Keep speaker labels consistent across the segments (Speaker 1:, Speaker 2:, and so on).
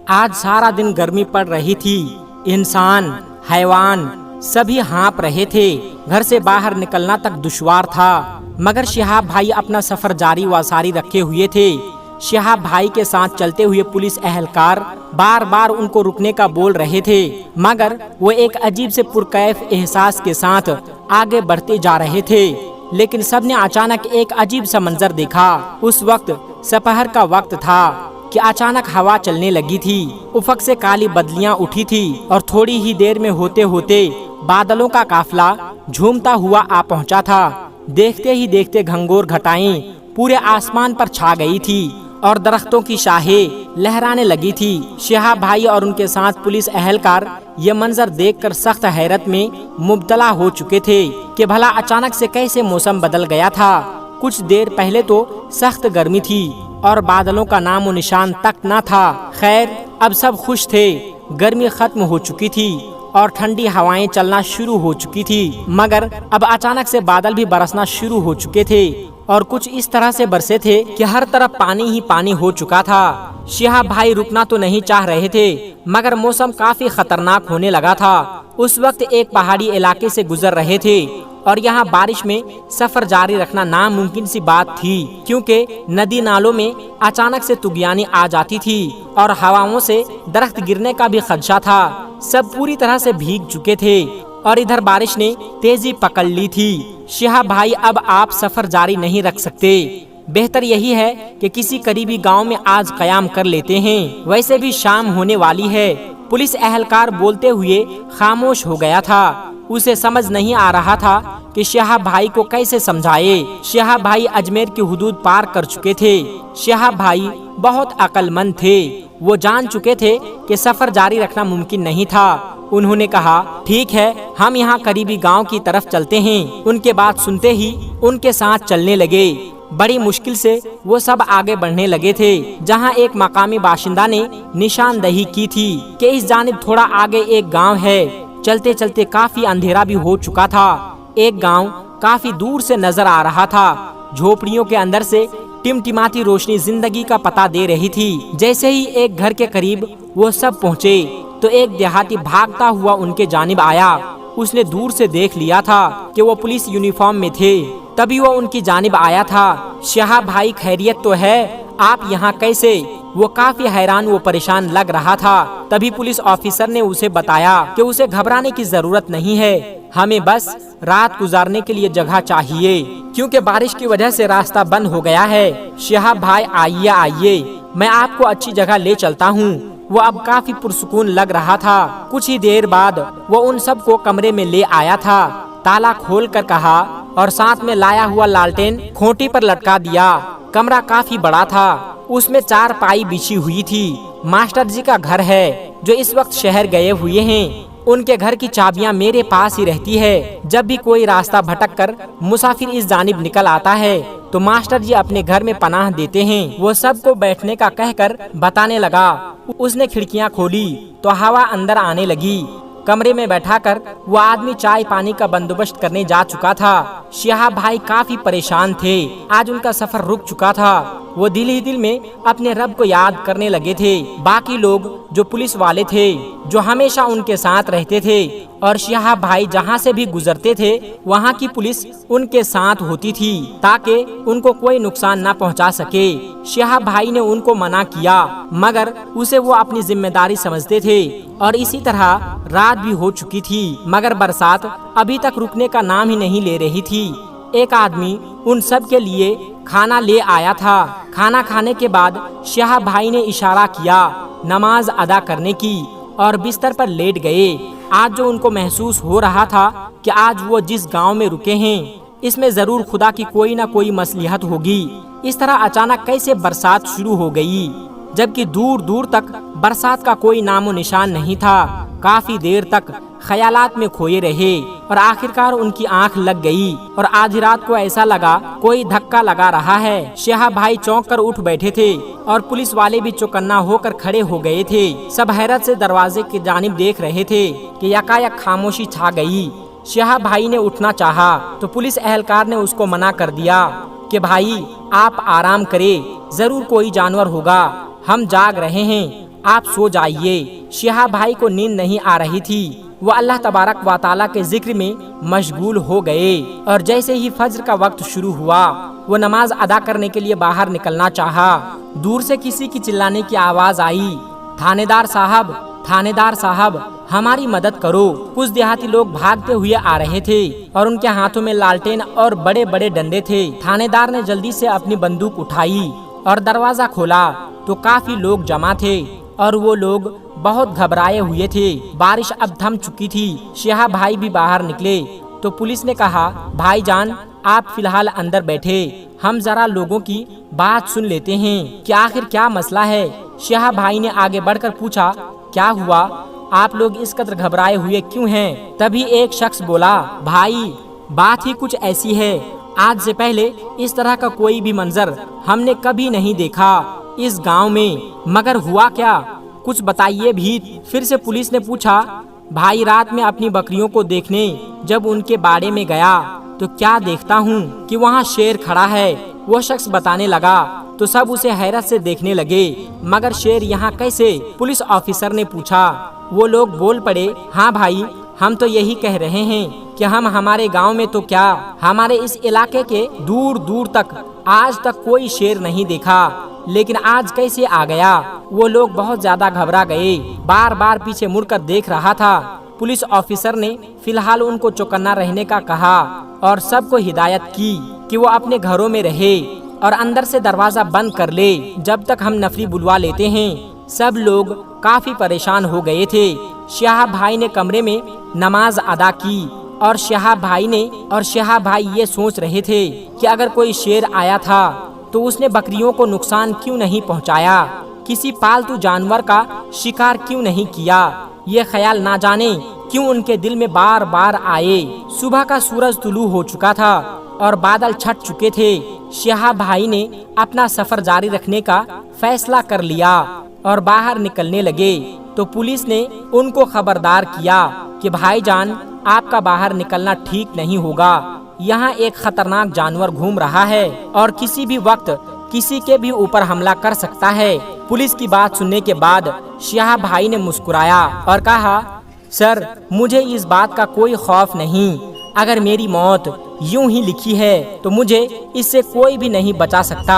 Speaker 1: आज सारा दिन गर्मी पड़ रही थी। इंसान, हैवान सभी हाँप रहे थे। घर से बाहर निकलना तक दुश्वार था, मगर शिहाब भाई अपना सफर जारी व सारी रखे हुए थे। शिहाब भाई के साथ चलते हुए पुलिस एहलकार बार बार उनको रुकने का बोल रहे थे, मगर वो एक अजीब से पुरकैफ एहसास के साथ आगे बढ़ते जा रहे थे। लेकिन सबने अचानक एक अजीब सा मंजर देखा। उस वक्त सपहर का वक्त था कि अचानक हवा चलने लगी थी। उफक से काली बदलियां उठी थी और थोड़ी ही देर में होते होते बादलों का काफिला झूमता हुआ आ पहुंचा था। देखते ही देखते घंघोर घटाएं पूरे आसमान पर छा गई थी और दरख्तों की शाखें लहराने लगी थी। शिहाब भाई और उनके साथ पुलिस एहलकार ये मंजर देखकर सख्त हैरत में मुब्तला हो चुके थे कि भला अचानक से कैसे मौसम बदल गया था। कुछ देर पहले तो सख्त गर्मी थी और बादलों का नामो निशान तक न था। खैर, अब सब खुश थे। गर्मी खत्म हो चुकी थी और ठंडी हवाएं चलना शुरू हो चुकी थी, मगर अब अचानक से बादल भी बरसना शुरू हो चुके थे और कुछ इस तरह से बरसे थे कि हर तरफ पानी ही पानी हो चुका था। शिहाब भाई रुकना तो नहीं चाह रहे थे, मगर मौसम काफी खतरनाक होने लगा था। उस वक्त एक पहाड़ी इलाके से गुजर रहे थे और यहाँ बारिश में सफर जारी रखना नामुमकिन सी बात थी, क्योंकि नदी नालों में अचानक से तुगयानी आ जाती थी और हवाओं से दरख्त गिरने का भी खदशा था। सब पूरी तरह से भीग चुके थे और इधर बारिश ने तेजी पकड़ ली थी। शिहाब भाई, अब आप सफर जारी नहीं रख सकते। बेहतर यही है कि किसी करीबी गांव में आज कयाम कर लेते हैं, वैसे भी शाम होने वाली है। पुलिस एहलकार बोलते हुए खामोश हो गया था। उसे समझ नहीं आ रहा था कि शिहाब भाई को कैसे समझाए। शिहाब भाई अजमेर की हुदूद पार कर चुके थे। शिहाब भाई बहुत अक्लमंद थे। वो जान चुके थे कि सफर जारी रखना मुमकिन नहीं था। उन्होंने कहा, ठीक है, हम यहाँ करीबी गांव की तरफ चलते हैं। उनके बात सुनते ही उनके साथ चलने लगे। बड़ी मुश्किल से वो सब आगे बढ़ने लगे थे, जहाँ एक मकामी बाशिंदा ने निशानदही की थी कि इस जानिब थोड़ा आगे एक गांव है। चलते चलते काफी अंधेरा भी हो चुका था। एक गांव काफी दूर से नजर आ रहा था। झोपड़ियों के अंदर से टिमटिमाती रोशनी जिंदगी का पता दे रही थी। जैसे ही एक घर के करीब वो सब पहुँचे तो एक देहाती भागता हुआ उनके जानिब आया। उसने दूर से देख लिया था कि वो पुलिस यूनिफॉर्म में थे, तभी वो उनकी जानिब आया था। शिहाब भाई, खैरियत तो है? आप यहाँ कैसे? वो काफी हैरान व परेशान लग रहा था। तभी पुलिस ऑफिसर ने उसे बताया कि उसे घबराने की जरूरत नहीं है, हमें बस रात गुजारने के लिए जगह चाहिए, क्योंकि बारिश की वजह से रास्ता बंद हो गया है। शिहाब भाई, आइए आइए, मैं आपको अच्छी जगह ले चलता हूँ। वो अब काफी पुरसुकून लग रहा था। कुछ ही देर बाद वो उन सबको कमरे में ले आया था। ताला खोल कर कहा और साथ में लाया हुआ लालटेन खूंटी पर लटका दिया। कमरा काफी बड़ा था, उसमें 4 पाई बिछी हुई थी। मास्टर जी का घर है जो इस वक्त शहर गए हुए हैं। उनके घर की चाबियां मेरे पास ही रहती है। जब भी कोई रास्ता भटक कर मुसाफिर इस जानिब निकल आता है तो मास्टर जी अपने घर में पनाह देते हैं। वो सबको बैठने का कहकर बताने लगा। उसने खिड़कियां खोली तो हवा अंदर आने लगी। कमरे में बैठाकर वो आदमी चाय पानी का बंदोबस्त करने जा चुका था। शिहाब भाई काफी परेशान थे। आज उनका सफर रुक चुका था। वो दिल ही दिल में अपने रब को याद करने लगे थे। बाकी लोग जो पुलिस वाले थे, जो हमेशा उनके साथ रहते थे, और शिहाब भाई जहाँ से भी गुजरते थे वहाँ की पुलिस उनके साथ होती थी ताकि उनको कोई नुकसान न पहुँचा सके। शिहाब भाई ने उनको मना किया, मगर उसे वो अपनी जिम्मेदारी समझते थे। और इसी तरह रात भी हो चुकी थी, मगर बरसात अभी तक रुकने का नाम ही नहीं ले रही थी। एक आदमी उन सब के लिए खाना ले आया था। खाना खाने के बाद शिहाब भाई ने इशारा किया नमाज अदा करने की और बिस्तर पर लेट गए। आज जो उनको महसूस हो रहा था कि आज वो जिस गांव में रुके हैं इसमें जरूर खुदा की कोई ना कोई मसलिहत होगी। इस तरह अचानक कैसे बरसात शुरू हो गई, जबकि दूर दूर तक बरसात का कोई नामो निशान नहीं था। काफी देर तक ख्यालात में खोए रहे और आखिरकार उनकी आंख लग गई और आधी रात को ऐसा लगा कोई धक्का लगा रहा है। शिहाब भाई चौंक कर उठ बैठे थे और पुलिस वाले भी चौकन्ना होकर खड़े हो गए थे। सब हैरत से दरवाजे की जानिब देख रहे थे कि यकायक खामोशी छा गई। शिहाब भाई ने उठना चाहा तो पुलिस एहलकार ने उसको मना कर दिया कि भाई आप आराम करें, जरूर कोई जानवर होगा, हम जाग रहे हैं। आप सो जाइए। शिहाब भाई को नींद नहीं आ रही थी। वो अल्लाह तबारक व तआला के जिक्र में मशगूल हो गए और जैसे ही फज्र का वक्त शुरू हुआ वो नमाज अदा करने के लिए बाहर निकलना चाहा। दूर से किसी की चिल्लाने की आवाज आई, थानेदार साहब, थानेदार साहब, हमारी मदद करो। कुछ देहाती लोग भागते हुए आ रहे थे और उनके हाथों में लालटेन और बड़े बड़े डंडे थे। थानेदार ने जल्दी से अपनी बंदूक उठाई और दरवाजा खोला तो काफी लोग जमा थे और वो लोग बहुत घबराए हुए थे। बारिश अब थम चुकी थी। शिहाब भाई भी बाहर निकले तो पुलिस ने कहा, भाईजान आप फिलहाल अंदर बैठे, हम जरा लोगों की बात सुन लेते हैं कि आखिर क्या मसला है। शिहाब भाई ने आगे बढ़कर पूछा, क्या हुआ, आप लोग इस कदर घबराए हुए क्यों हैं? तभी एक शख्स बोला, भाई बात ही कुछ ऐसी है, आज से पहले इस तरह का कोई भी मंजर हमने कभी नहीं देखा इस गांव में। मगर हुआ क्या, कुछ बताइए भी। फिर से पुलिस ने पूछा, भाई रात में अपनी बकरियों को देखने जब उनके बाड़े में गया तो क्या देखता हूँ कि वहाँ शेर खड़ा है। वो शख्स बताने लगा तो सब उसे हैरत से देखने लगे, मगर शेर यहाँ कैसे? पुलिस ऑफिसर ने पूछा। वो लोग बोल पड़े, हाँ भाई हम तो यही कह रहे हैं कि हम हमारे गांव में तो क्या, हमारे इस इलाके के दूर दूर तक आज तक कोई शेर नहीं देखा, लेकिन आज कैसे आ गया? वो लोग बहुत ज्यादा घबरा गए, बार बार पीछे मुड़कर देख रहा था। पुलिस ऑफिसर ने फिलहाल उनको चौकन्ना रहने का कहा और सबको हिदायत की कि वो अपने घरों में रहे और अंदर से दरवाजा बंद कर ले जब तक हम नफरी बुलवा लेते हैं। सब लोग काफी परेशान हो गए थे। शिहाब भाई ने कमरे में नमाज अदा की और शिहाब भाई ये सोच रहे थे कि अगर कोई शेर आया था तो उसने बकरियों को नुकसान क्यों नहीं पहुंचाया, किसी पालतू जानवर का शिकार क्यों नहीं किया। ये ख्याल ना जाने क्यों उनके दिल में बार बार आए। सुबह का सूरज तुलू हो चुका था और बादल छट चुके थे। शिहाब भाई ने अपना सफर जारी रखने का फैसला कर लिया और बाहर निकलने लगे तो पुलिस ने उनको खबरदार किया कि भाईजान आपका बाहर निकलना ठीक नहीं होगा, यहाँ एक खतरनाक जानवर घूम रहा है और किसी भी वक्त किसी के भी ऊपर हमला कर सकता है। पुलिस की बात सुनने के बाद शिहाब भाई ने मुस्कुराया और कहा, सर मुझे इस बात का कोई खौफ नहीं, अगर मेरी मौत यूं ही लिखी है तो मुझे इससे कोई भी नहीं बचा सकता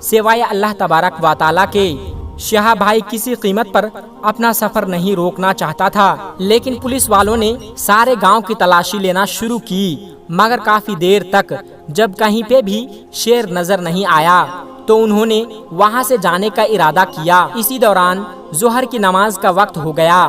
Speaker 1: सिवाय अल्लाह तबारक व तआला के। शिहाब भाई किसी कीमत पर अपना सफर नहीं रोकना चाहता था, लेकिन पुलिस वालों ने सारे गांव की तलाशी लेना शुरू की, मगर काफी देर तक जब कहीं पे भी शेर नजर नहीं आया तो उन्होंने वहां से जाने का इरादा किया। इसी दौरान जोहर की नमाज का वक्त हो गया।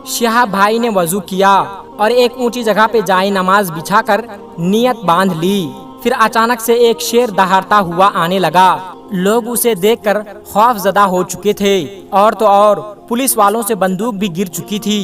Speaker 1: शिहाब भाई ने वजू किया और एक ऊंची जगह पे जाए नमाज बिछाकर नियत बांध ली। फिर अचानक से एक शेर दहाड़ता हुआ आने लगा। लोग उसे देखकर खौफजदा हो चुके थे और तो और पुलिस वालों से बंदूक भी गिर चुकी थी।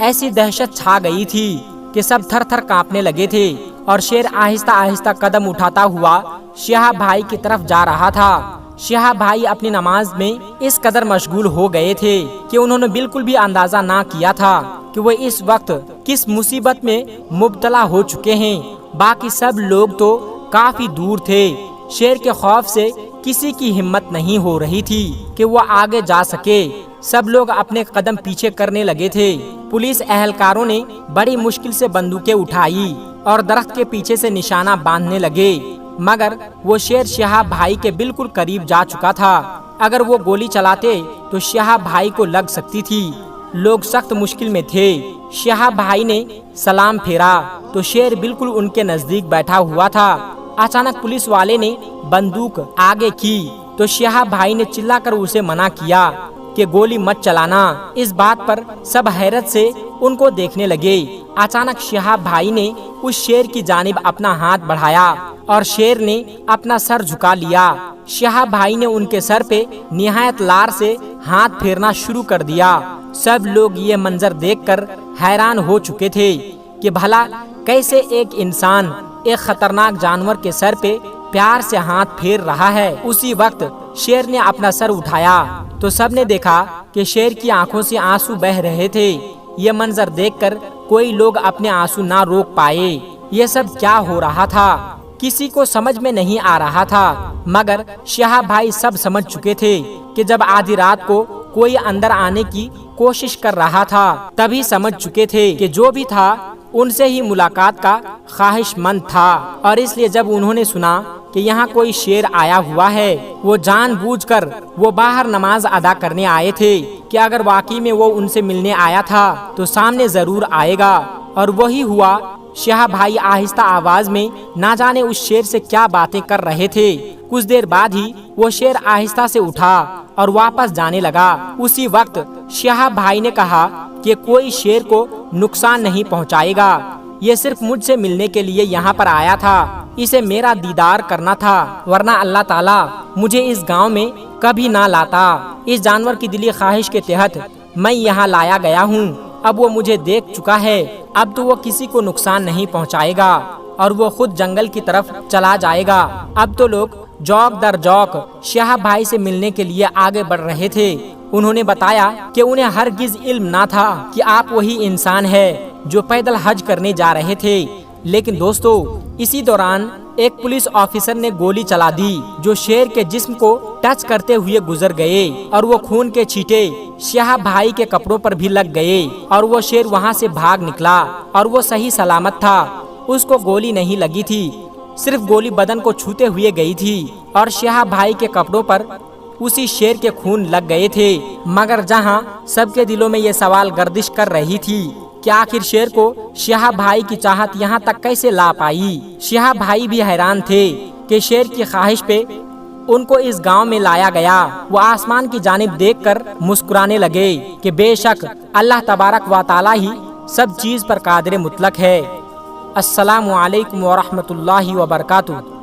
Speaker 1: ऐसी दहशत छा गई थी कि सब थर थर कांपने लगे थे और शेर आहिस्ता आहिस्ता कदम उठाता हुआ शिहाब भाई की तरफ जा रहा था। शिहाब भाई अपनी नमाज में इस कदर मशगूल हो गए थे कि उन्होंने बिल्कुल भी अंदाजा ना किया था कि वो इस वक्त किस मुसीबत में मुब्तला हो चुके हैं। बाकी सब लोग तो काफी दूर थे। शेर के खौफ से किसी की हिम्मत नहीं हो रही थी कि वो आगे जा सके। सब लोग अपने कदम पीछे करने लगे थे। पुलिस एहलकारों ने बड़ी मुश्किल से बंदूकें उठाई और दरख्त के पीछे से निशाना बांधने लगे, मगर वो शेर शिहाब भाई के बिल्कुल करीब जा चुका था। अगर वो गोली चलाते तो शिहाब भाई को लग सकती थी। लोग सख्त मुश्किल में थे। शिहाब भाई ने सलाम फेरा तो शेर बिल्कुल उनके नजदीक बैठा हुआ था। अचानक पुलिस वाले ने बंदूक आगे की तो शिहाब भाई ने चिल्लाकर उसे मना किया कि गोली मत चलाना। इस बात पर सब हैरत से उनको देखने लगे। अचानक शिहाब भाई ने उस शेर की जानिब अपना हाथ बढ़ाया और शेर ने अपना सर झुका लिया। शिहाब भाई ने उनके सर पे निहायत लार से हाथ फेरना शुरू कर दिया। सब लोग ये मंजर देखकर हैरान हो चुके थे कि भला कैसे एक इंसान एक खतरनाक जानवर के सर पे प्यार से हाथ फेर रहा है। उसी वक्त शेर ने अपना सर उठाया तो सबने देखा कि शेर की आंखों से आंसू बह रहे थे। ये मंजर देखकर कोई लोग अपने आंसू ना रोक पाए। ये सब क्या हो रहा था किसी को समझ में नहीं आ रहा था, मगर शिहाब भाई सब समझ चुके थे कि जब आधी रात को کوئی اندر آنے کی کوشش کر رہا تھا۔ تبھی سمجھ چکے تھے کہ جو بھی تھا ان سے ہی ملاقات کا خواہش مند تھا، اور اس لیے جب انہوں نے سنا کہ یہاں کوئی شیر آیا ہوا ہے، وہ جان بوجھ کر وہ باہر نماز ادا کرنے آئے تھے کہ اگر واقعی میں وہ ان سے ملنے آیا تھا تو سامنے ضرور آئے گا، اور وہی ہوا۔ شہاب بھائی آہستہ آواز میں نہ جانے اس شیر سے کیا باتیں کر رہے تھے۔ کچھ دیر بعد ہی وہ شیر آہستہ سے اٹھا اور واپس جانے لگا۔ اسی وقت شہاب بھائی نے کہا کہ کوئی شیر کو نقصان نہیں پہنچائے گا، یہ صرف مجھ سے ملنے کے لیے یہاں پر آیا تھا، اسے میرا دیدار کرنا تھا، ورنہ اللہ تعالیٰ مجھے اس گاؤں میں کبھی نہ لاتا۔ اس جانور کی دلی خواہش کے تحت میں یہاں لایا گیا ہوں۔ اب وہ مجھے دیکھ چکا ہے، اب تو وہ کسی کو نقصان نہیں پہنچائے گا اور وہ خود جنگل کی طرف چلا جائے گا۔ اب تو لوگ جوک در جوک شہاب بھائی سے ملنے کے لیے آگے بڑھ رہے تھے۔ انہوں نے بتایا کہ انہیں ہرگز علم نہ تھا کہ آپ وہی انسان ہے جو پیدل حج کرنے جا رہے تھے۔ لیکن دوستو، اسی دوران ایک پولیس آفیسر نے گولی چلا دی جو شیر کے جسم کو ٹچ کرتے ہوئے گزر گئے، اور وہ خون کے چھینٹے شہاب بھائی کے کپڑوں پر بھی لگ گئے، اور وہ شیر وہاں سے بھاگ نکلا اور وہ صحیح سلامت تھا۔ اس کو گولی نہیں لگی تھی، صرف گولی بدن کو چھوتے ہوئے گئی تھی، اور شہاب بھائی کے کپڑوں پر اسی شیر کے خون لگ گئے تھے۔ مگر جہاں سب کے دلوں میں یہ سوال گردش کر رہی تھی کہ آخر شیر کو شہاب بھائی کی چاہت یہاں تک کیسے لا پائی۔ شہاب بھائی بھی حیران تھے کہ شیر کی خواہش پہ ان کو اس گاؤں میں لایا گیا۔ وہ آسمان کی جانب دیکھ کر مسکرانے لگے کہ بے شک اللہ تبارک و تعالی ہی سب چیز پر قادر مطلق ہے۔ السلام علیکم ورحمۃ اللہ وبرکاتہ۔